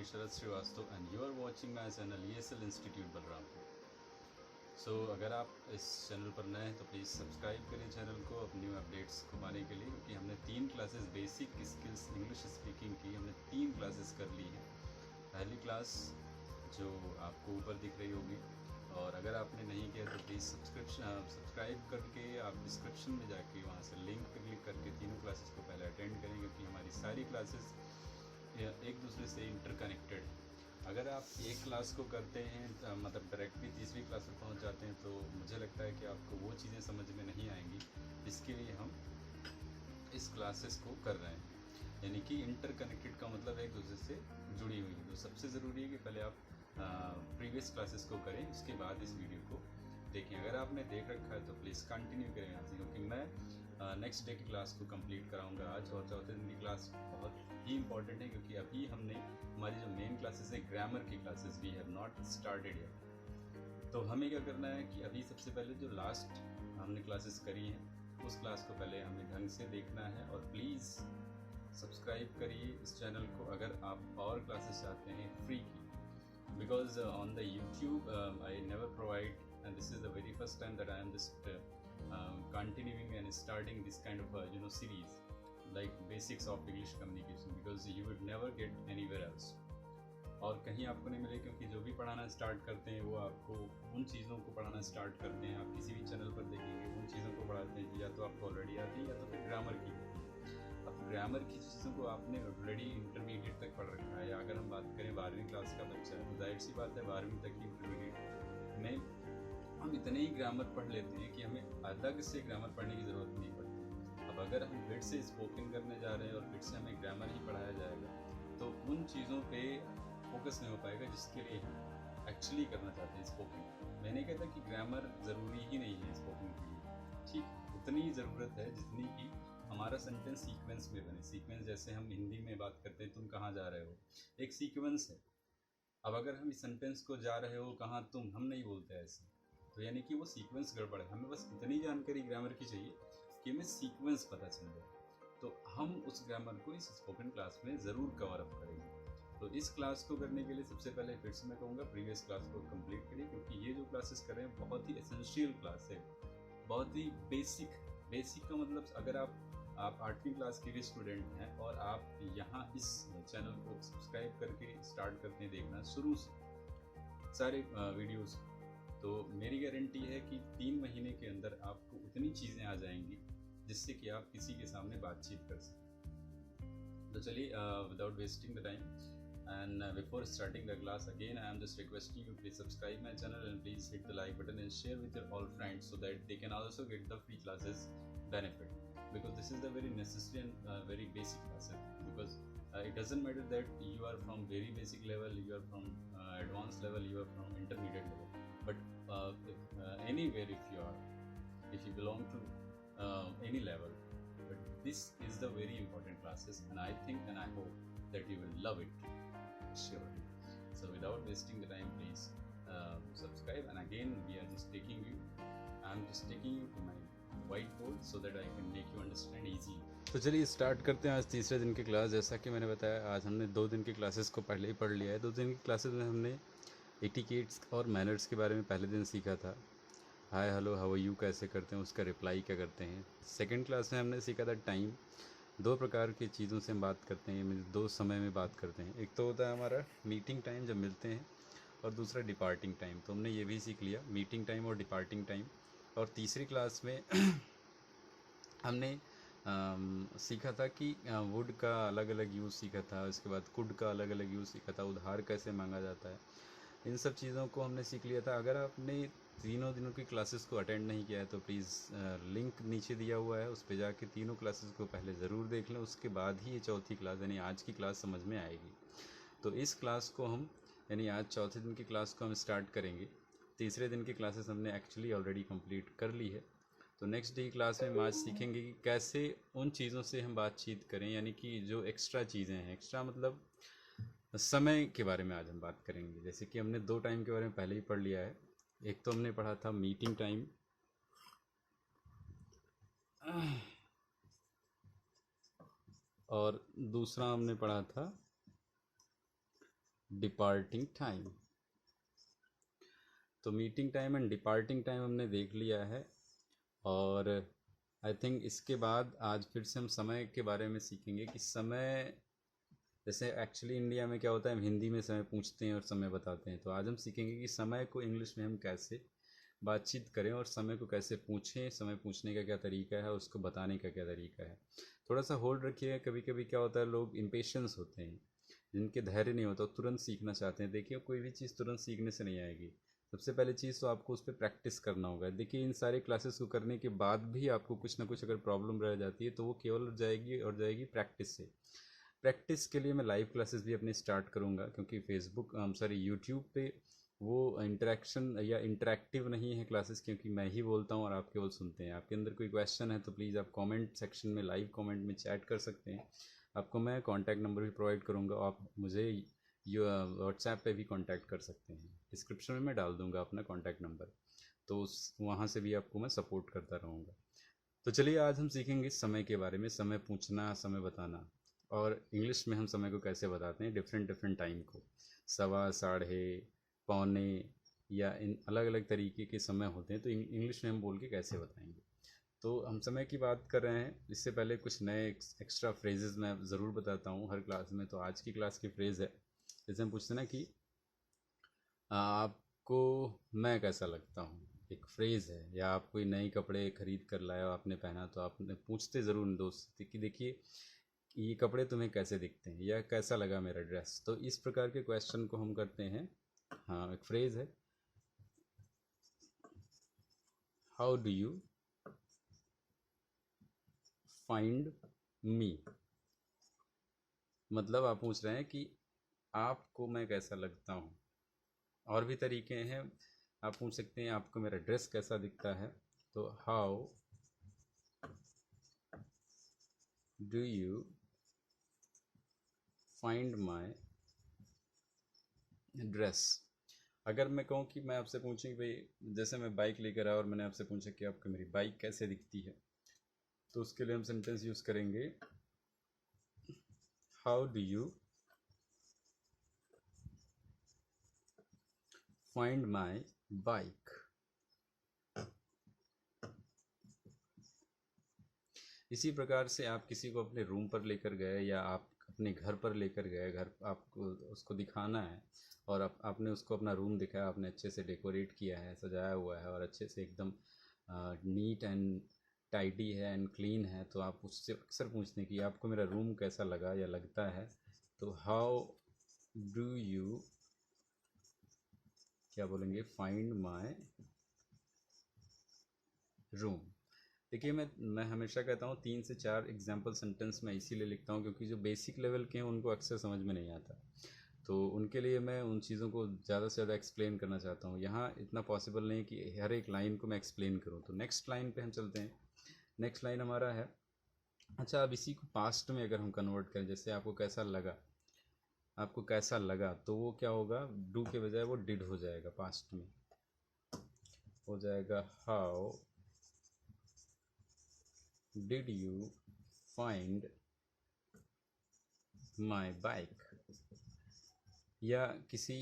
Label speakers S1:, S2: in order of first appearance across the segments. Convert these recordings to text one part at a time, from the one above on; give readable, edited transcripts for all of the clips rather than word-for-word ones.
S1: me Sharad Srivastava and you are watching my channel ESL Institute Balrampur. सो अगर आप इस channel पर नए हैं तो प्लीज़ सब्सक्राइब करें चैनल को अपनी अपडेट्स को पाने के लिए, क्योंकि हमने 3 classes basic skills English speaking की हमने 3 क्लासेस कर ली हैं। पहली क्लास जो आपको ऊपर दिख रही होगी, और अगर आपने नहीं किया तो प्लीज़ सब्सक्राइब करके आप डिस्क्रिप्शन में जाके वहाँ से लिंक पर क्लिक करके तीनों क्लासेस को पहले अटेंड करें, क्योंकि हमारी सारी क्लासेस एक दूसरे से इंटरकनेक्टेड है। अगर आप एक क्लास को करते हैं मतलब डायरेक्टली तीसरी क्लास में पहुंच जाते हैं, तो मुझे लगता है कि आपको वो चीज़ें समझ में नहीं आएंगी। इसके लिए हम इस क्लासेस को कर रहे हैं, यानी कि इंटरकनेक्टेड का मतलब एक दूसरे से जुड़ी हुई है। तो सबसे ज़रूरी है कि पहले आप प्रीवियस क्लासेस को करें, उसके बाद इस वीडियो को देखें। अगर आपने देख रखा है तो प्लीज़ कंटिन्यू करें यहाँ से, क्योंकि मैं नेक्स्ट डे की क्लास को कंप्लीट कराऊंगा आज, और चौथे दिन की क्लास बहुत ही इंपॉर्टेंट है, क्योंकि अभी हमने हमारी जो मेन क्लासेस है ग्रामर की classes we have not started yet. तो हमें क्या करना है कि अभी सबसे पहले जो लास्ट हमने क्लासेस करी हैं उस क्लास को पहले हमें ढंग से देखना है, और प्लीज़ सब्सक्राइब करिए इस चैनल को अगर आप और क्लासेस चाहते हैं फ्री की, because on the YouTube I never provide, and this is the very first time that I am just continuing and starting this kind of series like basics of English communication, because you would never get anywhere else, और कहीं आपको नहीं मिले, क्योंकि जो भी पढ़ाना start करते हैं वो आपको उन चीज़ों को पढ़ाना स्टार्ट करते हैं। आप किसी भी चैनल पर देखेंगे उन चीज़ों को पढ़ाते हैं या तो आपको ऑलरेडी आती है या तो फिर ग्रामर की। अब ग्रामर की चीज़ों को आपने ऑलरेडी इंटरमीडिएट तक पढ़ रखा है, या अगर हम बात करें 12वीं क्लास का बच्चा है तो जाहिर सी बात है 12वीं तक की इंटरमीडिएट में हम इतने ही ग्रामर पढ़ लेते हैं कि हमें अलग से ग्रामर पढ़ने की ज़रूरत नहीं पड़ती। अब अगर हम फिर से स्पोकन करने जा रहे हैं और फिर से हमें ग्रामर ही पढ़ाया जाएगा, तो उन चीज़ों पे फोकस नहीं हो पाएगा जिसके लिए हम एक्चुअली करना चाहते हैं स्पोकन। मैं नहीं कहता कि ग्रामर ज़रूरी ही नहीं है स्पोकन के लिए, ठीक उतनी ही ज़रूरत है जितनी कि हमारा सेंटेंस सीक्वेंस में बने। सीक्वेंस जैसे हम हिंदी में बात करते हैं तुम कहाँ जा रहे हो, एक सीक्वेंस है। अब अगर हम इस सेंटेंस को जा रहे हो कहाँ तुम, हम नहीं बोलते ऐसे, तो यानी कि वो सीक्वेंस गड़बड़ है। हमें बस इतनी जानकारी ग्रामर की चाहिए कि हमें सीक्वेंस पता चल जाए, तो हम उस ग्रामर को इस स्पोकन क्लास में ज़रूर कवर अप करेंगे। तो इस क्लास को करने के लिए सबसे पहले फिर से मैं कहूँगा प्रीवियस क्लास को कंप्लीट करिए, क्योंकि ये जो क्लासेस कर रहे हैं बहुत ही एसेंशियल क्लास है, बहुत ही बेसिक का मतलब अगर आप 8वीं क्लास के भी स्टूडेंट हैं और आप यहाँ इस चैनल को सब्सक्राइब करके स्टार्ट करते हैं देखना शुरू से सारे वीडियोस, तो मेरी गारंटी है कि 3 महीने के अंदर आपको उतनी चीज़ें आ जाएंगी जिससे कि आप किसी के सामने बातचीत कर सकें। तो चलिए without wasting the time and before starting the class, again I am just requesting you, please subscribe my channel and please hit the like button and share with your all friends so that they can also get the free classes benefit, because this is the very necessary and very basic class, because it doesn't matter that you are from very basic level, you are from advanced level, you are from intermediate level, but anywhere if you belong to any level, but this is the very important classes, and I think and I hope that you will love it surely. So without wasting the time, please subscribe, and again we are just taking you, I'm just taking you to my whiteboard so that I can make you understand easy. तो चलिए start करते हैं आज तीसरे दिन की class. जैसा कि मैंने बताया आज हमने 2 दिन की क्लासेस को पहले ही पढ़ लिया है। 2 दिन की क्लासेस में हमने एटिकेट्स और मैनर्स के बारे में पहले दिन सीखा था। Hi hello how are you कैसे करते हैं, उसका रिप्लाई क्या करते हैं। सेकेंड क्लास में हमने सीखा था टाइम। 2 प्रकार की चीज़ों से हम बात करते हैं, 2 समय में बात करते हैं। एक तो होता है हमारा मीटिंग टाइम जब मिलते हैं, और दूसरा डिपार्टिंग टाइम। तो हमने ये भी सीख लिया, मीटिंग टाइम और डिपार्टिंग टाइम। और तीसरी क्लास में हमने सीखा था कि वुड का अलग अलग यूज़ सीखा था, उसके बाद कुड का अलग अलग यूज़ सीखा था, उधार कैसे मांगा जाता है, इन सब चीज़ों को हमने सीख लिया था। अगर आपने तीनों दिनों की क्लासेस को अटेंड नहीं किया है तो प्लीज़ लिंक नीचे दिया हुआ है, उस पर जाके तीनों क्लासेस को पहले ज़रूर देख लें, उसके बाद ही ये चौथी क्लास यानी आज की क्लास समझ में आएगी। तो इस क्लास को हम यानी आज चौथे दिन की क्लास को हम स्टार्ट करेंगे। तीसरे दिन की क्लासेस हमने एक्चुअली ऑलरेडी कंप्लीट कर ली है। तो नेक्स्ट डे की क्लास में हम आज सीखेंगे कि कैसे उन चीज़ों से हम बातचीत करें, यानी कि जो एक्स्ट्रा चीज़ें हैं, एक्स्ट्रा मतलब समय के बारे में आज हम बात करेंगे। जैसे कि हमने 2 टाइम के बारे में पहले ही पढ़ लिया है। एक तो हमने पढ़ा था मीटिंग टाइम, और दूसरा हमने पढ़ा था डिपार्टिंग टाइम। तो meeting time and departing time हमने देख लिया है, और आई थिंक इसके बाद आज फिर से हम समय के बारे में सीखेंगे कि समय, जैसे एक्चुअली इंडिया में क्या होता है, हम हिंदी में समय पूछते हैं और समय बताते हैं, तो आज हम सीखेंगे कि समय को इंग्लिश में हम कैसे बातचीत करें और समय को कैसे पूछें, समय पूछने का क्या तरीका है, उसको बताने का क्या तरीका है। थोड़ा सा होल्ड रखिएगा, कभी कभी क्या होता है, लोग इम्पेशंस होते हैं, जिनके धैर्य नहीं होता, तुरंत सीखना चाहते हैं। देखिए, कोई भी चीज़ तुरंत सीखने से नहीं आएगी। सबसे पहले चीज़ तो आपको उस पर प्रैक्टिस करना होगा। देखिए, इन सारे क्लासेस को करने के बाद भी आपको कुछ ना कुछ अगर प्रॉब्लम रह जाती है तो वो केवल जाएगी और जाएगी प्रैक्टिस से। प्रैक्टिस के लिए मैं लाइव क्लासेस भी अपनी स्टार्ट करूँगा, क्योंकि फेसबुक सॉरी यूट्यूब पे वो इंटरेक्शन या इंटरेक्टिव नहीं है क्लासेस, क्योंकि मैं ही बोलता हूँ और आप केवल सुनते हैं। आपके अंदर कोई क्वेश्चन है तो प्लीज़ आप कमेंट सेक्शन में, लाइव कमेंट में चैट कर सकते हैं। आपको मैं कॉन्टैक्ट नंबर भी प्रोवाइड करूँगा, आप मुझे व्हाट्सएप पे भी कॉन्टैक्ट कर सकते हैं। डिस्क्रिप्शन में मैं डाल दूँगा अपना कॉन्टैक्ट नंबर, तो उस वहाँ से भी आपको मैं सपोर्ट करता रहूँगा। तो चलिए, आज हम सीखेंगे समय के बारे में, समय पूछना, समय बताना, और इंग्लिश में हम समय को कैसे बताते हैं, डिफरेंट डिफरेंट टाइम को, सवा, साढ़े, पौने, या इन अलग अलग तरीके के समय होते हैं, तो इंग्लिश में हम बोल के कैसे बताएंगे। तो हम समय की बात कर रहे हैं, इससे पहले कुछ नए एक्स्ट्रा फ्रेजेस मैं ज़रूर बताता हूँ हर क्लास में। तो आज की क्लास की फ्रेज़ है, जैसे हम पूछते हैं ना कि आपको मैं कैसा लगता हूँ, एक फ्रेज़ है। या आप कोई नए कपड़े खरीद कर लाए और आपने पहना, तो आपने पूछते ज़रूर दोस्त से कि देखिए ये कपड़े तुम्हें कैसे दिखते हैं, या कैसा लगा मेरा ड्रेस। तो इस प्रकार के क्वेश्चन को हम करते हैं। हाँ, एक फ्रेज़ है, how do you find me. मतलब आप पूछ रहे हैं कि आपको मैं कैसा लगता हूँ। और भी तरीके हैं, आप पूछ सकते हैं आपको मेरा ड्रेस कैसा दिखता है, तो how do you find my dress. अगर मैं कहूँ कि मैं आपसे पूछूं कि भाई, जैसे मैं बाइक लेकर आया और मैंने आपसे पूछा कि आपको मेरी बाइक कैसे दिखती है, तो उसके लिए हम सेंटेंस यूज़ करेंगे, how do you find my bike. इसी प्रकार से आप किसी को अपने रूम पर लेकर गए, या आप अपने घर पर लेकर गए, घर आपको उसको दिखाना है, और आपने उसको अपना रूम दिखाया, आपने अच्छे से डेकोरेट किया है, सजाया हुआ है, और अच्छे से एकदम नीट एंड टाइडी है एंड क्लीन है, तो आप उससे अक्सर पूछते हैं कि आपको मेरा रूम कैसा लगा या लगता है। तो हाउ डू यू, क्या बोलेंगे, फाइंड माई रूम। देखिए, मैं हमेशा कहता हूँ 3 से 4 एग्जाम्पल सेंटेंस मैं इसीलिए लिखता हूँ, क्योंकि जो बेसिक लेवल के हैं उनको अक्सर समझ में नहीं आता, तो उनके लिए मैं उन चीज़ों को ज़्यादा से ज़्यादा एक्सप्लेन करना चाहता हूँ। यहाँ इतना पॉसिबल नहीं कि हर एक लाइन को मैं एक्सप्लेन करूँ। तो नेक्स्ट लाइन पे हम चलते हैं। नेक्स्ट लाइन हमारा है, अच्छा, अब इसी को पास्ट में अगर हम कन्वर्ट करें, जैसे आपको कैसा लगा, आपको कैसा लगा, तो वो क्या होगा, डू के बजाय वो डिड हो जाएगा, पास्ट में हो जाएगा, how did you find my bike. या किसी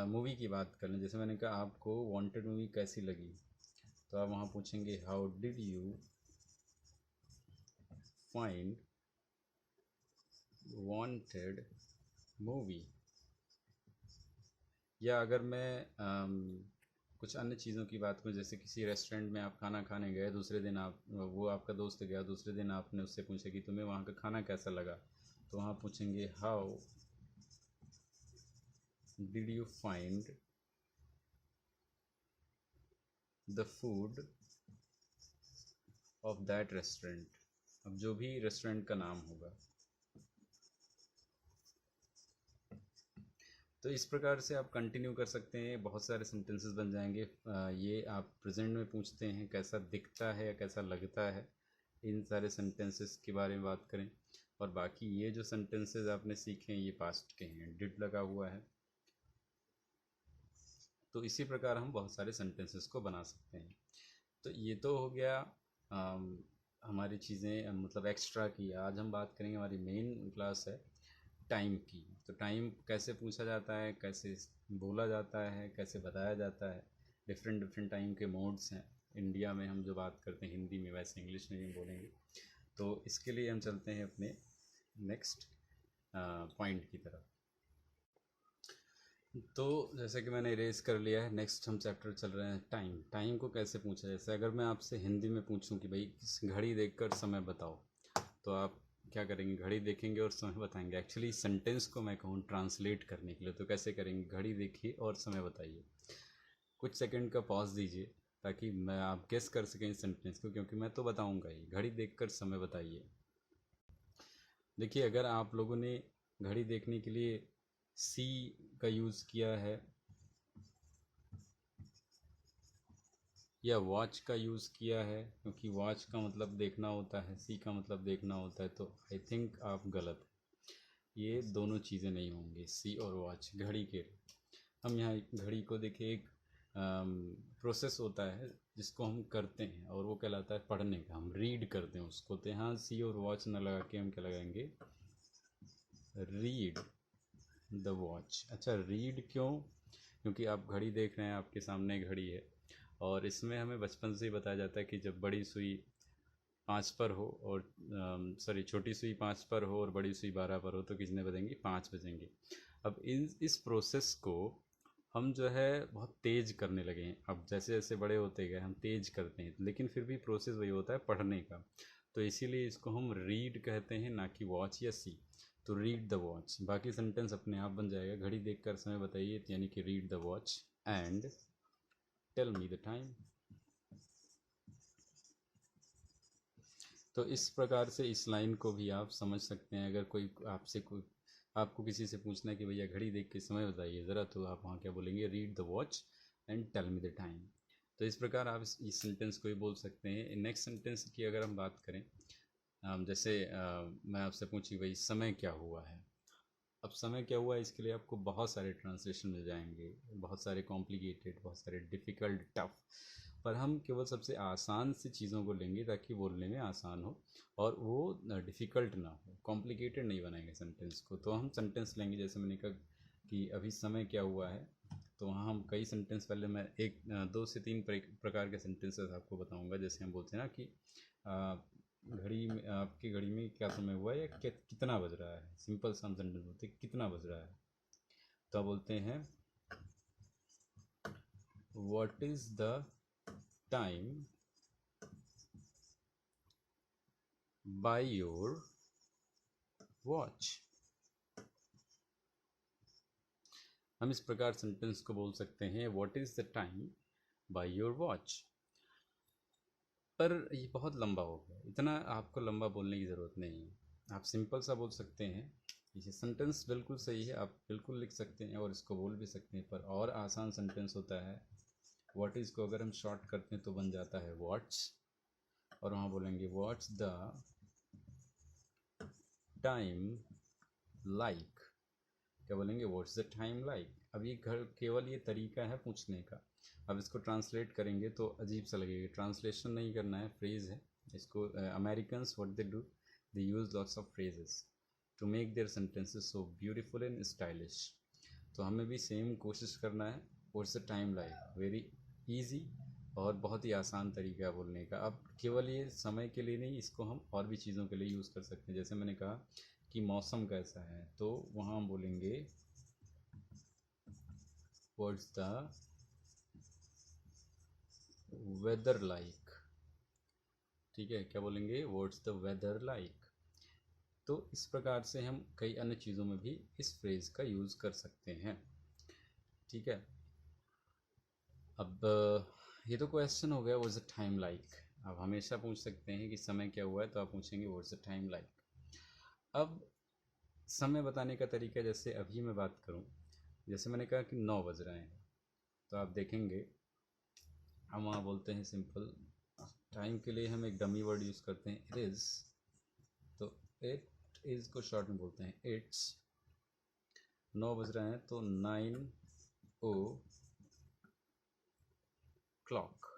S1: मूवी की बात कर लें, जैसे मैंने कहा आपको वांटेड मूवी कैसी लगी, तो आप वहाँ पूछेंगे, how did you find wanted movie. या अगर मैं कुछ अन्य चीज़ों की बात करूँ, जैसे किसी रेस्टोरेंट में आप खाना खाने गए, दूसरे दिन आप, वो आपका दोस्त गया, दूसरे दिन आपने उससे पूछा कि तुम्हें वहाँ का खाना कैसा लगा, तो वहाँ पूछेंगे, how did you find the food of that restaurant. अब जो भी रेस्टोरेंट का नाम होगा। तो इस प्रकार से आप कंटिन्यू कर सकते हैं, बहुत सारे सेंटेंसेस बन जाएंगे। ये आप प्रेजेंट में पूछते हैं कैसा दिखता है या कैसा लगता है, इन सारे सेंटेंसेस के बारे में बात करें। और बाकी ये जो सेंटेंसेस आपने सीखे हैं ये पास्ट के हैं, डिड लगा हुआ है। तो इसी प्रकार हम बहुत सारे सेंटेंसेस को बना सकते हैं। तो ये तो हो गया हमारी चीज़ें, मतलब एक्स्ट्रा की। आज हम बात करेंगे, हमारी मेन क्लास है टाइम की। तो टाइम कैसे पूछा जाता है, कैसे बोला जाता है, कैसे बताया जाता है, डिफरेंट डिफरेंट टाइम के मोड्स हैं। इंडिया में हम जो बात करते हैं हिंदी में, वैसे इंग्लिश में भी बोलेंगे। तो इसके लिए हम चलते हैं अपने नेक्स्ट पॉइंट की तरफ। तो जैसे कि मैंने इरेज कर लिया है, नेक्स्ट हम चैप्टर चल रहे हैं टाइम। टाइम को कैसे पूछा, जैसे अगर मैं आपसे हिंदी में पूछूं कि भाई घड़ी देखकर समय बताओ, तो आप क्या करेंगे? घड़ी देखेंगे और समय बताएंगे। एक्चुअली सेंटेंस को मैं कहूँ ट्रांसलेट करने के लिए, तो कैसे करेंगे? घड़ी देखिए और समय बताइए। कुछ सेकंड का पॉज दीजिए ताकि मैं आप गेस कर सकें इस सेंटेंस को, क्योंकि मैं तो बताऊंगा ही। घड़ी देखकर समय बताइए। देखिए, अगर आप लोगों ने घड़ी देखने के लिए सी का यूज़ किया है या वॉच का यूज़ किया है, क्योंकि वॉच का मतलब देखना होता है, सी का मतलब देखना होता है, तो आई थिंक आप गलत हैं। ये दोनों चीज़ें नहीं होंगी, सी और वॉच घड़ी के। हम यहाँ घड़ी को देखिए, एक प्रोसेस होता है जिसको हम करते हैं और वो कहलाता है पढ़ने का। हम रीड करते हैं उसको। तो यहाँ सी और वॉच ना लगा के हम क्या लगाएंगे? Read the watch. अच्छा, रीड क्यों? क्योंकि आप घड़ी देख रहे हैं, आपके सामने घड़ी है, और इसमें हमें बचपन से ही बताया जाता है कि जब बड़ी सुई 5 पर हो और सॉरी छोटी सुई 5 पर हो और बड़ी सुई 12 पर हो, तो कितने बजेंगी? 5 बजेंगे। अब इस प्रोसेस को हम जो है बहुत तेज़ करने लगे हैं। अब जैसे जैसे बड़े होते गए हम तेज़ करते हैं, लेकिन फिर भी प्रोसेस वही होता है पढ़ने का। तो इसीलिए इसको हम रीड कहते हैं, ना कि वॉच या सी। तो रीड द वॉच, बाकी सेंटेंस अपने आप बन जाएगा। घड़ी देखकर समय बताइए, यानी कि read the watch and tell me the time. तो इस प्रकार से इस लाइन को भी आप समझ सकते हैं। अगर कोई आपको किसी से पूछना है कि भैया घड़ी देख के समय बताइए ज़रा, तो आप वहाँ क्या बोलेंगे? Read the watch and tell me the time. तो इस प्रकार आप इस सेंटेंस को ही बोल सकते हैं। नेक्स्ट सेंटेंस की अगर हम बात करें, जैसे मैं आपसे पूछी भाई समय क्या हुआ है। अब समय क्या हुआ है, इसके लिए आपको बहुत सारे ट्रांसलेशन मिल जाएंगे, बहुत सारे कॉम्प्लिकेटेड, बहुत सारे डिफ़िकल्ट, टफ। पर हम केवल सबसे आसान सी चीज़ों को लेंगे ताकि बोलने में आसान हो और वो डिफ़िकल्ट ना हो, कॉम्प्लिकेटेड नहीं बनाएंगे सेंटेंस को। तो हम सेंटेंस लेंगे, जैसे मैंने कहा कि अभी समय क्या हुआ है, तो वहाँ हम कई सेंटेंस, पहले मैं 2 से 3 प्रकार के सेंटेंसेस आपको बताऊंगा। जैसे हम बोलते हैं ना कि घड़ी में, आपकी घड़ी में क्या समय हुआ है या कितना बज रहा है। सिंपल सा सेंटेंस बोलते हैं, कितना बज रहा है। तो आप बोलते हैं what is the time by your watch. हम इस प्रकार सेंटेंस को बोल सकते हैं, what is the time by your watch. पर ये बहुत लंबा हो गया, इतना आपको लंबा बोलने की ज़रूरत नहीं है। आप सिंपल सा बोल सकते हैं। ये सेंटेंस बिल्कुल सही है, आप बिल्कुल लिख सकते हैं और इसको बोल भी सकते हैं। पर और आसान सेंटेंस होता है, व्हाट इज़ को अगर हम शॉर्ट करते हैं तो बन जाता है व्हाट्स, और वहाँ बोलेंगे व्हाट्स द टाइम लाइक। क्या बोलेंगे? What's the time like. अब ये केवल ये तरीका है पूछने का। अब इसको ट्रांसलेट करेंगे तो अजीब सा लगेगा। ट्रांसलेशन नहीं करना है, फ्रेज़ है। इसको Americans what they do, they use lots of phrases to make their sentences so beautiful and stylish. तो हमें भी सेम कोशिश करना है। What's the time like, very easy और बहुत ही आसान तरीका है बोलने का। अब केवल ये समय के लिए नहीं, इसको हम और भी चीज़ों के लिए यूज़ कर सकते हैं। जैसे मैंने कहा कि मौसम कैसा है, तो वहाँ हम बोलेंगे व्हाट्स द वेदर लाइक। ठीक है, क्या बोलेंगे? What's the weather like. तो इस प्रकार से हम कई अन्य चीज़ों में भी इस फ्रेज़ का यूज़ कर सकते हैं। ठीक है। अब ये तो क्वेश्चन हो गया व्हाट्स द टाइम लाइक। आप हमेशा पूछ सकते हैं कि समय क्या हुआ है, तो आप पूछेंगे व्हाट्स द टाइम लाइक। अब समय बताने का तरीका, जैसे अभी मैं बात करूं, जैसे मैंने कहा कि 9 बज रहे हैं, तो आप देखेंगे हम वहाँ बोलते हैं सिंपल टाइम के लिए हम एक डमी वर्ड यूज़ करते हैं, इट इज़। तो इट इज़ को शॉर्ट में बोलते हैं इट्स। 9 बज रहे हैं तो 9 o'clock।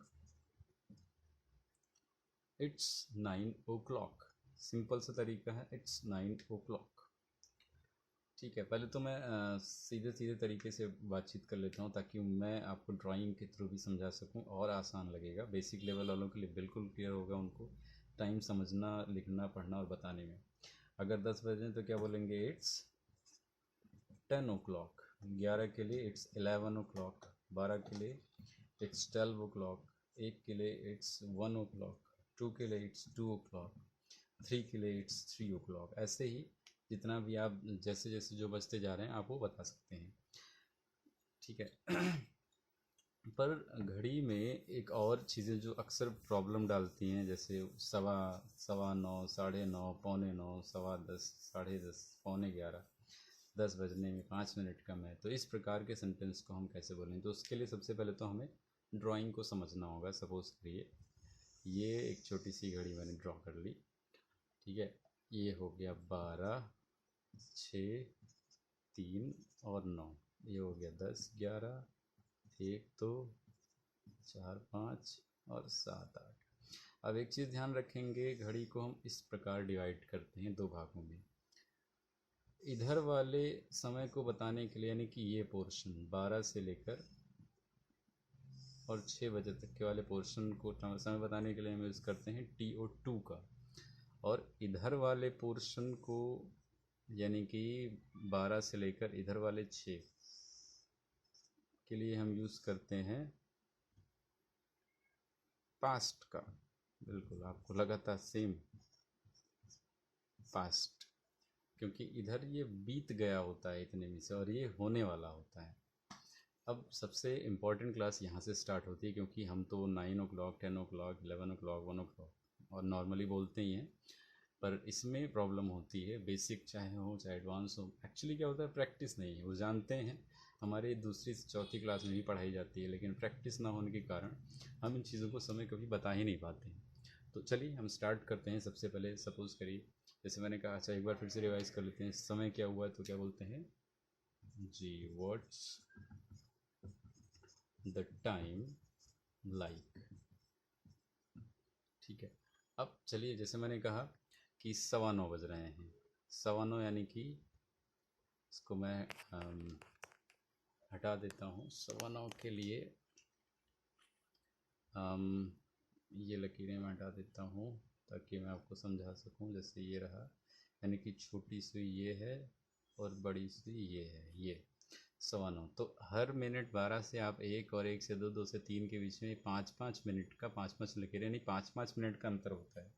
S1: It's 9 o'clock। सिंपल सा तरीका है, इट्स 9 o'clock। ठीक है, पहले तो मैं सीधे सीधे तरीके से बातचीत कर लेता हूँ ताकि मैं आपको ड्राइंग के थ्रू भी समझा सकूँ और आसान लगेगा। बेसिक लेवल वालों के लिए बिल्कुल क्लियर होगा, उनको टाइम समझना, लिखना, पढ़ना और बताने में। अगर 10 बजे तो क्या बोलेंगे, इट्स 10 ओ क्लॉक। 11 के लिए इट्स 11 ओ क्लॉक। 12 के लिए इट्स 12 ओ क्लॉक। 1 के लिए इट्स 1 ओ क्लॉक। 2 के लिए इट्स 2 ओ क्लॉक। 3 के लिए इट्स 3 ओ क्लॉक। ऐसे ही जितना भी आप जैसे जैसे जो बजते जा रहे हैं आप वो बता सकते हैं, ठीक है। पर घड़ी में एक और चीज़ें जो अक्सर प्रॉब्लम डालती हैं, जैसे सवा, सवा नौ, साढ़े नौ, पौने नौ, सवा दस, साढ़े दस, पौने ग्यारह, 10 बजने में 5 मिनट कम है, तो इस प्रकार के सेंटेंस को हम कैसे बोलें। तो उसके लिए सबसे पहले तो हमें ड्राइंग को समझना होगा। सपोज़ करिए ये एक छोटी सी घड़ी मैंने ड्रॉ कर ली, ठीक है। ये हो गया 12, 6, 3 और 9। ये हो गया 10, 11, 1, 2, 4, 5 और 7, 8। अब एक चीज़ ध्यान रखेंगे, घड़ी को हम इस प्रकार डिवाइड करते हैं 2 भागों में। इधर वाले समय को बताने के लिए, यानी कि ये पोर्शन 12 से लेकर और 6 बजे तक के वाले पोर्शन को समय बताने के लिए हम यूज़ करते हैं TO2 का। और इधर वाले पोर्शन को, यानी कि 12 से लेकर इधर वाले 6 के लिए हम यूज़ करते हैं पास्ट का। बिल्कुल आपको लगा था सेम, पास्ट, क्योंकि इधर ये बीत गया होता है इतने में से और ये होने वाला होता है। अब सबसे इम्पॉर्टेंट क्लास यहाँ से स्टार्ट होती है, क्योंकि हम तो 9 ओ क्लॉक, 10 ओ क्लॉक, 11 ओ क्लॉक, 1 ओ क्लॉक और नॉर्मली बोलते ही हैं। पर इसमें प्रॉब्लम होती है, बेसिक चाहे हो चाहे एडवांस हो। एक्चुअली क्या होता है, प्रैक्टिस नहीं है, वो जानते हैं, हमारे दूसरी से चौथी क्लास में भी पढ़ाई जाती है, लेकिन प्रैक्टिस ना होने के कारण हम इन चीज़ों को समय कभी बता ही नहीं पाते हैं। तो चलिए हम स्टार्ट करते हैं। सबसे पहले सपोज़ करिए, जैसे मैंने कहा, अच्छा एक बार फिर से रिवाइज़ कर लेते हैं। समय क्या हुआ तो क्या बोलते हैं जी, व्हाट्स द टाइम लाइक, ठीक है। अब चलिए, जैसे मैंने कहा कि 9:15 बज रहे हैं। 9:15 यानी कि इसको मैं हटा देता हूँ। 9:15 के लिए ये लकीरें मैं हटा देता हूँ ताकि मैं आपको समझा सकूँ। जैसे ये रहा, यानी कि छोटी सुई ये है और बड़ी सुई ये है, ये 9:15। तो हर मिनट 12 से आप 1 और 1 से 2, 2 से 3 के बीच में 5-5 मिनट का 5-5 लकीरें, यानी 5-5 मिनट का अंतर होता है।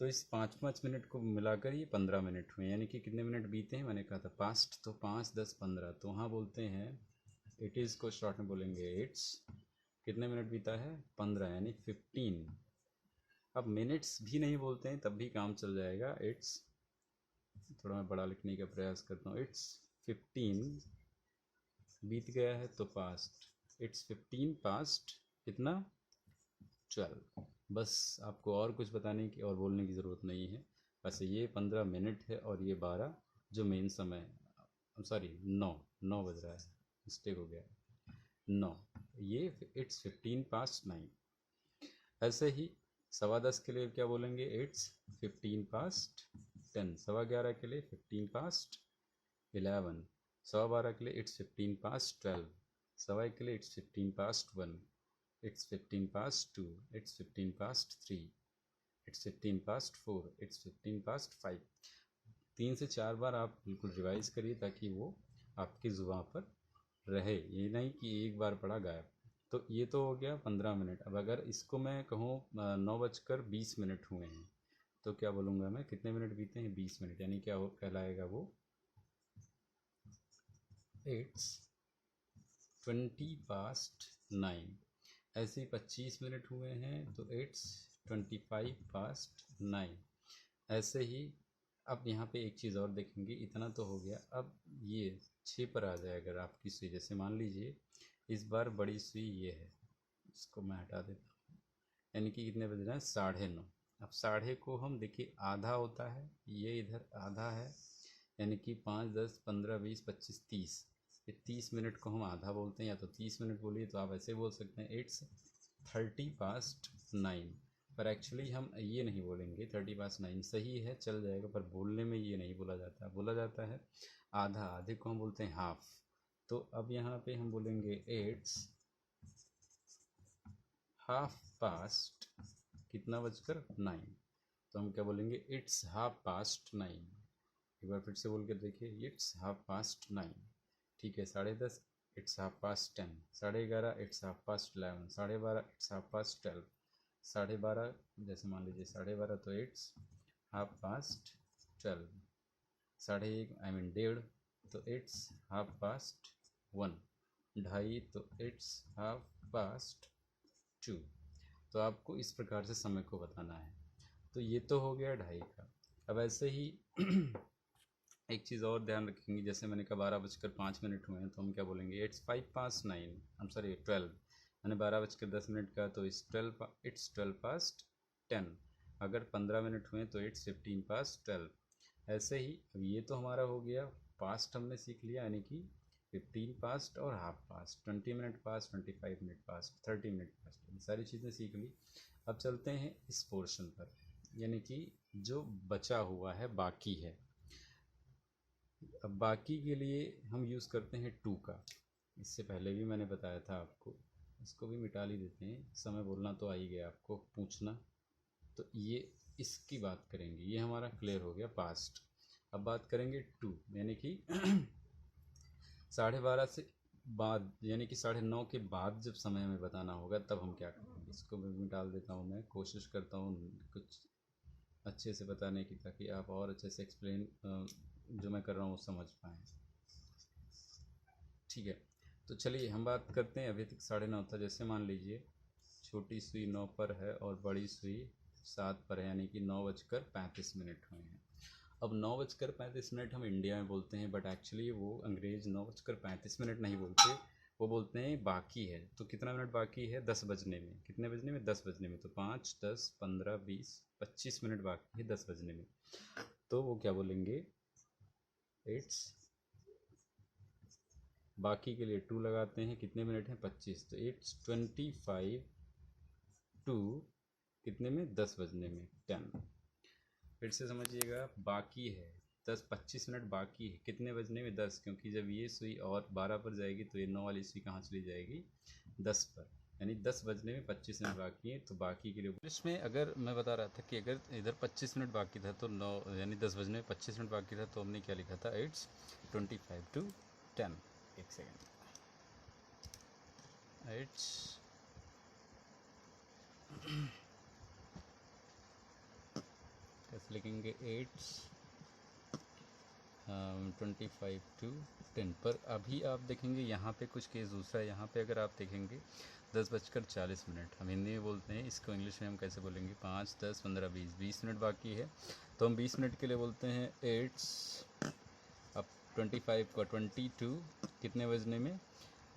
S1: तो इस 5-5 मिनट को मिलाकर ये 15 मिनट हुए, यानी कि कितने मिनट बीते हैं, मैंने कहा था पास्ट, तो 5, 10, 15। तो वहाँ बोलते हैं इट इज़ को शॉर्ट में बोलेंगे इट्स। कितने मिनट बीता है, 15, यानी 15। अब मिनट्स भी नहीं बोलते हैं तब भी काम चल जाएगा। इट्स, थोड़ा मैं बड़ा लिखने का प्रयास करता हूँ, इट्स 15 बीत गया है तो पास्ट, इट्स 15 पास्ट कितना, 12। बस आपको और कुछ बताने की और बोलने की ज़रूरत नहीं है। वैसे ये 15 मिनट है और ये 12 जो मेन समय, सॉरी 9 बज रहा है, मिस्टेक हो गया, 9, ये इट्स 15 पास्ट 9। ऐसे ही 10:15 के लिए क्या बोलेंगे, इट्स 15 पास्ट 10। 11:15 के लिए 15 पास्ट 11। 12:15 के लिए इट्स 15 पास्ट 12। 1:15 के लिए it's 15 past 1। It's 15 past 2। It's 15 past 3। It's 15 past 4। It's 15 past 5। 3 से 4 बार आप बिल्कुल रिवाइज करिए ताकि वो आपकी ज़ुबान पर रहे, ये नहीं कि एक बार पढ़ा गायब। तो ये तो हो गया 15 मिनट। अब अगर इसको मैं कहूँ 9:20 हुए हैं तो क्या बोलूँगा मैं, कितने मिनट बीते हैं, 20 मिनट, यानी क्या हो कहलाएगा वो, इट्स 20 पास्ट 9। ऐसे ही 25 मिनट हुए हैं तो इट्स 25 पास्ट 9। ऐसे ही अब यहाँ पे एक चीज़ और देखेंगे, इतना तो हो गया। अब ये 6 पर आ जाए अगर आपकी सुई, जैसे मान लीजिए इस बार बड़ी सुई ये है, इसको मैं हटा देता हूँ, यानी कि कितने बज रहे हैं, 9:30। अब साढ़े को हम देखिए आधा होता है, ये इधर आधा है, यानी कि 5, 10, 15, 20, 25, 30। ये 30 मिनट को हम आधा बोलते हैं, या तो 30 मिनट बोलिए तो आप ऐसे बोल सकते हैं, इट्स 30 पास्ट 9। पर एक्चुअली हम ये नहीं बोलेंगे 9:30 सही है, चल जाएगा, पर बोलने में ये नहीं बोला जाता, बोला जाता है आधा। आधे को हम बोलते हैं हाफ। तो अब यहाँ पे हम बोलेंगे इट्स हाफ पास्ट कितना बजकर 9। तो हम क्या बोलेंगे, इट्स हाफ पास्ट 9। एक बार फिर से बोल के देखिए, इट्स हाफ पास्ट 9। ठीक है, 10:30 it's half past 10, 11:30 it's half past 11, 12:30 it's half past 12, 12:30 जैसे मान लीजिए 12:30 तो it's half past 12, 1:30 I mean 1:30 तो इट्स हाफ पास्ट 1, 2:30 तो इट्स हाफ पास्ट 2। तो आपको इस प्रकार से समय को बताना है। तो ये तो हो गया 2:30 का। अब ऐसे ही एक चीज़ और ध्यान रखेंगे, जैसे मैंने कहा 12:05 हुए हैं, तो हम क्या बोलेंगे, इट्स 9:05, हम सॉरी 12, मैंने 12:10 का, तो इट्स 12 पास्ट 10। अगर 15 मिनट हुए तो इट्स 15 पास्ट 12। ऐसे ही अब ये तो हमारा हो गया पास्ट, हमने सीख लिया, यानी कि 15 पास्ट और half past, 20 minute past, 25 minute past, 30 minute past, ये सारी चीज़ें सीख ली। अब चलते हैं इस पोर्शन पर, यानी कि जो बचा हुआ है, बाकी है। अब बाकी के लिए हम यूज़ करते हैं टू का। इससे पहले भी मैंने बताया था आपको, इसको भी मिटा ही देते हैं, समय बोलना तो आ ही गया आपको, पूछना। तो ये इसकी बात करेंगे, ये हमारा क्लियर हो गया पास्ट। अब बात करेंगे टू, यानी कि 12:30 से बाद, यानी कि 9:30 के बाद जब समय हमें बताना होगा, तब हम क्या करेंगे। इसको भी मिटा देता हूँ, मैं कोशिश करता हूँ कुछ अच्छे से बताने की, ताकि आप और अच्छे से एक्सप्लेन जो मैं कर रहा हूँ वो समझ पाएँ। ठीक है, तो चलिए हम बात करते हैं। अभी तक 9:30 था, जैसे मान लीजिए छोटी सुई 9 पर है और बड़ी सुई 7 पर है, यानी कि 9:35 हुए हैं। अब 9:35 हम इंडिया में बोलते हैं, बट एक्चुअली वो अंग्रेज़ 9:35 नहीं बोलते, वो बोलते हैं बाकी है। तो कितना मिनट बाकी है, 10 बजने में। कितने बजने में, 10 बजने में। तो 5, 10, 15, 20, 25 मिनट बाकी है 10 बजने में। तो वो क्या बोलेंगे, इट्स बाकी के लिए 2 लगाते हैं, कितने मिनट हैं, 25, तो इट्स 25 टू कितने में, 10 बजने में, 10। फिर से समझिएगा, बाकी है 25 मिनट बाकी है, कितने बजने में, 10, क्योंकि जब ये सुई और 12 पर जाएगी तो ये 9 वाली सुई कहाँ चली जाएगी, 10 पर, यानी 10 बजने में 25 मिनट बाकी है। तो बाकी के लिए इंग्लिश में अगर मैं बता रहा था कि अगर इधर 25 मिनट बाकी था तो 9 यानी 10 बजने में 25 मिनट बाकी था, तो हमने क्या लिखा था, इट्स 25 टू 10। एक सेकेंड, इट्स कैसे लिखेंगे, इट्स 25 टू 10 पर। अभी आप देखेंगे यहाँ पे कुछ केस दूसरा है। यहाँ पे अगर आप देखेंगे 10:40, हम हिंदी में बोलते हैं, इसको इंग्लिश में हम कैसे बोलेंगे, 5, 10, 15, 20, 20 मिनट बाकी है, तो हम 20 मिनट के लिए बोलते हैं इट्स, अब 25 का 22 कितने बजने में,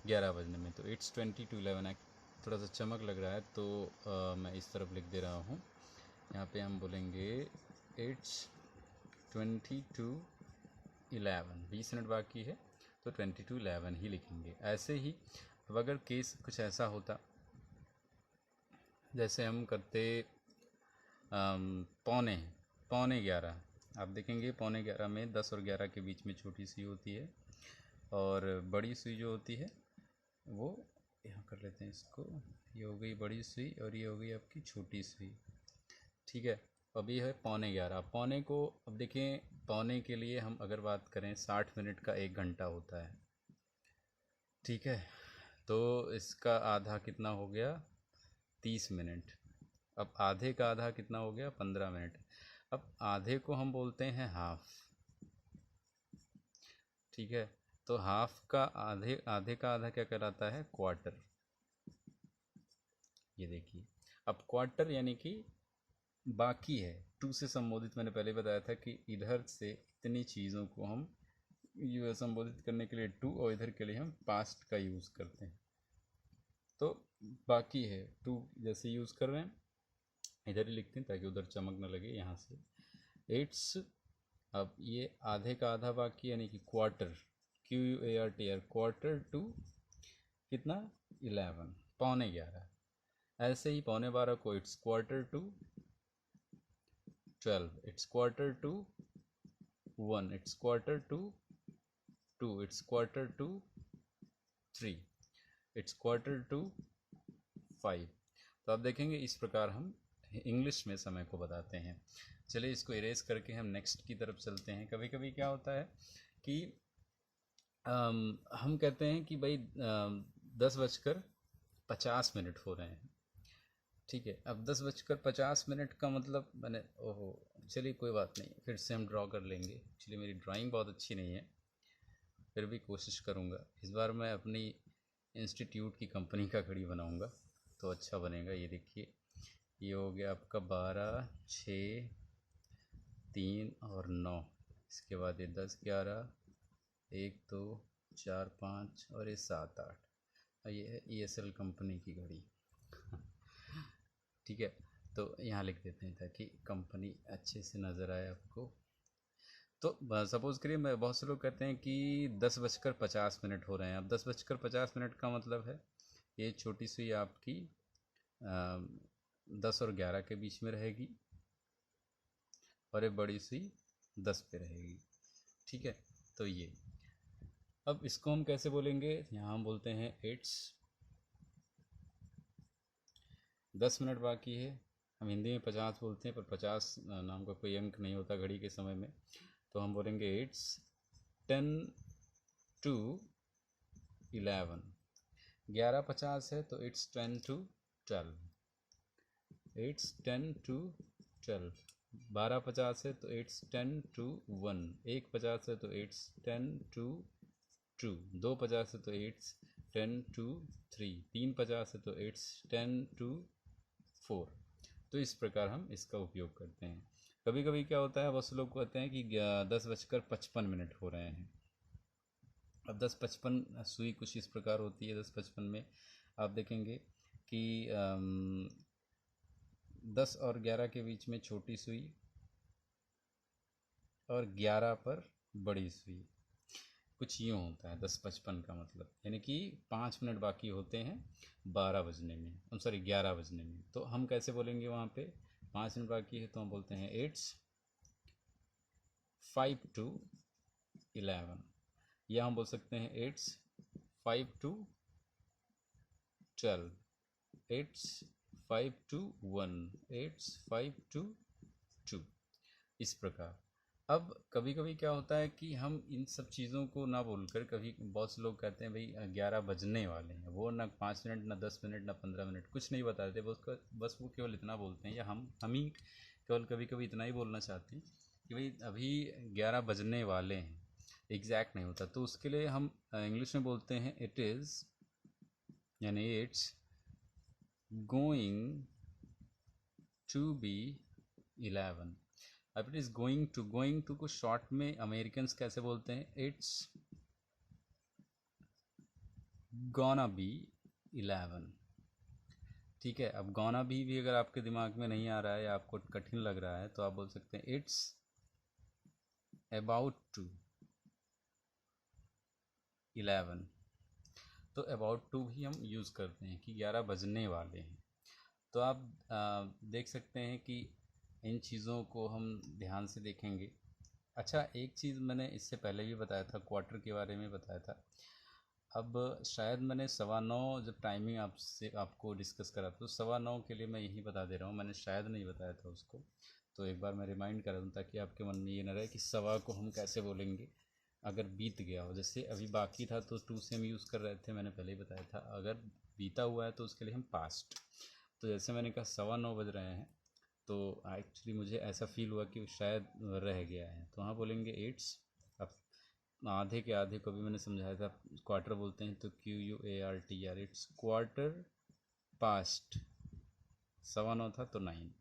S1: 11 बजने में, तो इट्स 22:11। थोड़ा सा चमक लग रहा है तो मैं इस तरफ लिख दे रहा हूँ। यहाँ पे हम बोलेंगे इट्स 22:11, 20 मिनट बाकी है तो 22:11 ही लिखेंगे। ऐसे ही अब अगर केस कुछ ऐसा होता, जैसे हम करते पौने 11, आप देखेंगे 11:15 में 10 और 11 के बीच में छोटी सी होती है, और बड़ी सुई जो होती है वो यहाँ कर लेते हैं इसको, ये हो गई बड़ी सुई और ये हो गई आपकी छोटी सुई। ठीक है, अभी है 11:15। पौने को अब देखें, पौने के लिए हम अगर बात करें 60 मिनट का 1 घंटा होता है। ठीक है, तो इसका आधा कितना हो गया, 30 मिनट। अब आधे का आधा कितना हो गया, 15 मिनट। अब आधे को हम बोलते हैं हाफ। ठीक है, तो हाफ का आधे का आधा क्या कहलाता है, क्वार्टर। ये देखिए, अब क्वार्टर यानी कि बाकी है, टू से संबोधित, मैंने पहले बताया था कि इधर से इतनी चीज़ों को हम संबोधित करने के लिए टू, और इधर के लिए हम पास्ट का यूज़ करते हैं। तो बाकी है टू जैसे यूज़ कर रहे हैं, इधर ही लिखते हैं ताकि उधर चमक न लगे यहाँ से, इट्स, अब ये आधे का आधा बाकी यानी कि क्वार्टर, QUARTR, क्वार्टर टू कितना, 11, पौने 11। ऐसे ही 11:15 को it's 12:45, it's 1:45, it's 1:45, it's 3:45, it's 4:45। तो आप देखेंगे इस प्रकार हम इंग्लिश में समय को बताते हैं। चलिए इसको इरेज करके हम नेक्स्ट की तरफ चलते हैं। कभी कभी क्या होता है कि हम कहते हैं कि भाई 10:50 हो रहे हैं, ठीक है। अब 10:50 का मतलब मैंने, ओहो, चलिए कोई बात नहीं, फिर से हम ड्रॉ कर लेंगे। एक्चुअली मेरी ड्राइंग बहुत अच्छी नहीं है, फिर भी कोशिश करूँगा। इस बार मैं अपनी इंस्टीट्यूट की कंपनी का घड़ी बनाऊँगा तो अच्छा बनेगा। ये देखिए, ये हो गया आपका 12, 6, 3 और 9। इसके बाद ये 10, 11, 1, 2, 4, 5 और ये 7, 8। और ये है ESL कंपनी की घड़ी। ठीक है, तो यहाँ लिख देते हैं ताकि कंपनी अच्छे से नज़र आए आपको। तो सपोज़ करिए, मैं बहुत से लोग कहते हैं कि 10:50 हो रहे हैं। अब 10:50 का मतलब है ये छोटी सुई आपकी 10 और 11 के बीच में रहेगी और ये बड़ी सुई 10 पे रहेगी, ठीक है। तो ये, अब इसको हम कैसे बोलेंगे? यहाँ हम बोलते हैं इट्स 10 मिनट बाकी है। हम हिंदी में 50 बोलते हैं, पर 50 नाम का कोई अंक नहीं होता घड़ी के समय में, तो हम बोलेंगे इट्स 10 to 11। 11:50 है तो इट्स 10 to 12, इट्स 10 to 12। 12:50 है तो इट्स 10 to 1। 1:50 है तो इट्स 10 to 2। 2:50 है तो इट्स 10 to 3। 3:50 है तो इट्स 10 to 4। तो इस प्रकार हम इसका उपयोग करते हैं। कभी कभी क्या होता है, बहुत से लोग कहते हैं कि 10:55 हो रहे हैं। अब 10:55 सुई कुछ इस प्रकार होती है। 10:55 में आप देखेंगे कि 10 और 11 के बीच में छोटी सुई और 11 पर बड़ी सुई, कुछ यूँ होता है 10:55 का मतलब, यानी कि 5 मिनट बाकी होते हैं 12 बजने में, सॉरी 11 बजने में। तो हम कैसे बोलेंगे वहाँ पे? 5 मिनट बाकी है तो हम बोलते हैं इट्स 5 to 11, या हम बोल सकते हैं it's 5 to 12, it's 5 to 1, it's 5 to 2, इस प्रकार। अब कभी कभी क्या होता है कि हम इन सब चीज़ों को ना बोलकर, कभी बहुत से लोग कहते हैं भाई 11 बजने वाले हैं, वो ना 5 मिनट, ना 10 मिनट, ना 15 मिनट, कुछ नहीं बताते, बस वो केवल इतना बोलते हैं, या हम ही केवल कभी कभी इतना ही बोलना चाहते हैं कि भाई अभी 11 बजने वाले हैं। एग्जैक्ट नहीं होता, तो उसके लिए हम इंग्लिश में बोलते हैं इट इज़, यानी इट्स गोइंग टू बी 11। अब इट इज़ गोइंग टू को शॉर्ट में अमेरिकन्स कैसे बोलते हैं? इट्स गोना बी 11, ठीक है। अब गोना भी अगर आपके दिमाग में नहीं आ रहा है या आपको कठिन लग रहा है तो आप बोल सकते हैं इट्स अबाउट टू 11। तो अबाउट टू भी हम यूज़ करते हैं कि 11 बजने वाले हैं। तो आप देख सकते हैं कि इन चीज़ों को हम ध्यान से देखेंगे। अच्छा, एक चीज़ मैंने इससे पहले भी बताया था, क्वार्टर के बारे में बताया था। अब शायद मैंने 9:15 जब टाइमिंग आपको डिस्कस करा था, तो 9:15 के लिए मैं यही बता दे रहा हूँ, मैंने शायद नहीं बताया था उसको, तो एक बार मैं रिमाइंड करा दूँ ताकि आपके मन में ये ना रहे कि सवा को हम कैसे बोलेंगे अगर बीत गया हो। जैसे अभी बाकी था तो टू से हम यूज़ कर रहे थे, मैंने पहले ही बताया था। अगर बीता हुआ है तो उसके लिए हम पास्ट। तो जैसे मैंने कहा 9:15 बज रहे हैं, तो एक्चुअली मुझे ऐसा फील हुआ कि शायद रह गया है, तो वहाँ बोलेंगे इट्स। अब आधे के आधे को भी मैंने समझाया था, क्वार्टर बोलते हैं तो QUARTR, इट्स क्वार्टर पास्ट। 9:15 था तो 9।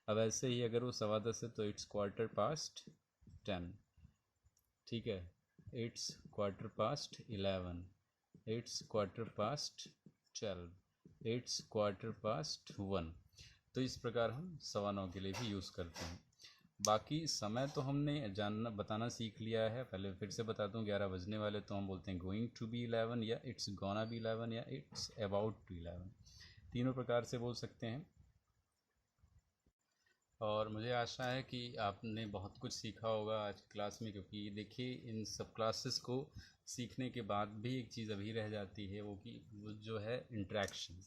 S1: अब ऐसे ही अगर वो 10:15 है तो इट्स क्वार्टर पास्ट 10, ठीक है। It's quarter past 11, it's quarter past 12, it's quarter past 1। तो इस प्रकार हम 9:15 के लिए भी यूज़ करते हैं। बाकी समय तो हमने बताना सीख लिया है। पहले फिर से बताता हूँ, 11 बजने वाले तो हम बोलते हैं गोइंग टू बी 11, या इट्स गोना बी 11, या इट्स अबाउट टू 11। तीनों प्रकार से बोल सकते हैं। और मुझे आशा है कि आपने बहुत कुछ सीखा होगा आज की क्लास में, क्योंकि देखिए इन सब क्लासेस को सीखने के बाद भी एक चीज़ अभी रह जाती है, वो जो है इंटरेक्शन।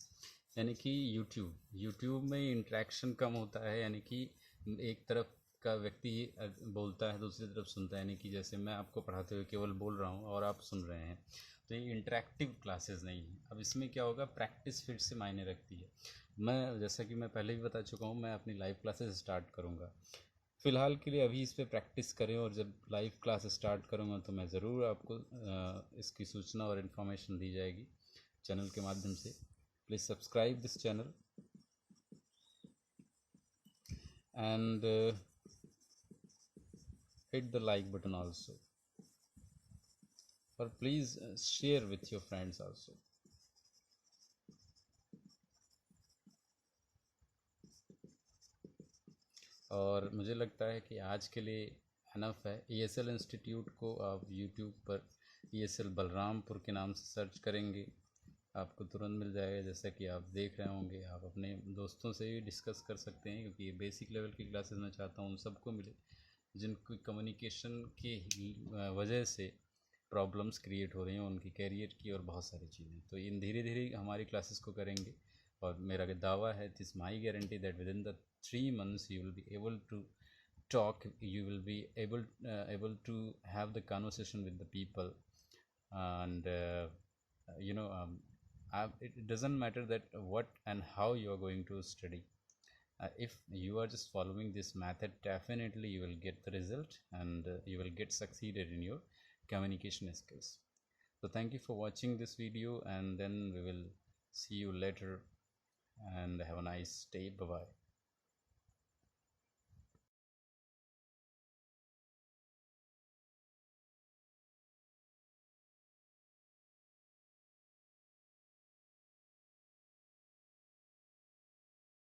S1: यानी कि यूट्यूब में इंटरेक्शन कम होता है, यानी कि एक तरफ का व्यक्ति बोलता है, दूसरी तरफ सुनता है, यानी कि जैसे मैं आपको पढ़ाते हुए केवल बोल रहा हूँ और आप सुन रहे हैं, तो ये इंटरेक्टिव क्लासेस नहीं है। अब इसमें क्या होगा, प्रैक्टिस फिर से मायने रखती है। मैं जैसा कि मैं पहले भी बता चुका हूँ, मैं अपनी लाइव क्लासेस स्टार्ट करूँगा। फ़िलहाल के लिए अभी इस पे प्रैक्टिस करें, और जब लाइव क्लास स्टार्ट करूँगा तो मैं ज़रूर आपको इसकी सूचना और इन्फॉर्मेशन दी जाएगी चैनल के माध्यम से। Please subscribe this channel and hit the like button also, or please share with your friends also. और मुझे लगता है कि आज के लिए इनफ है। ESL इंस्टीट्यूट को आप यूट्यूब पर ESL बलरामपुर के नाम से सर्च करेंगे, आपको तुरंत मिल जाएगा। जैसा कि आप देख रहे होंगे, आप अपने दोस्तों से भी डिस्कस कर सकते हैं, क्योंकि ये बेसिक लेवल की क्लासेस मैं चाहता हूँ उन सबको मिले जिनको कम्युनिकेशन की वजह से प्रॉब्लम्स क्रिएट हो रही हैं, उनकी कैरियर की और बहुत सारी चीज़ें। तो इन धीरे धीरे हमारी क्लासेस को करेंगे, और मेरा दावा है, it is my guarantee that with in the 3 months you will be able to talk, you will be able to have the conversation with the people. And you know it doesn't matter that what and how you are going to study. If you are just following this method, definitely you will get the result, and you will get succeeded in your communication skills. So thank you for watching this video, and then we will see you later, and have a nice day. Bye bye.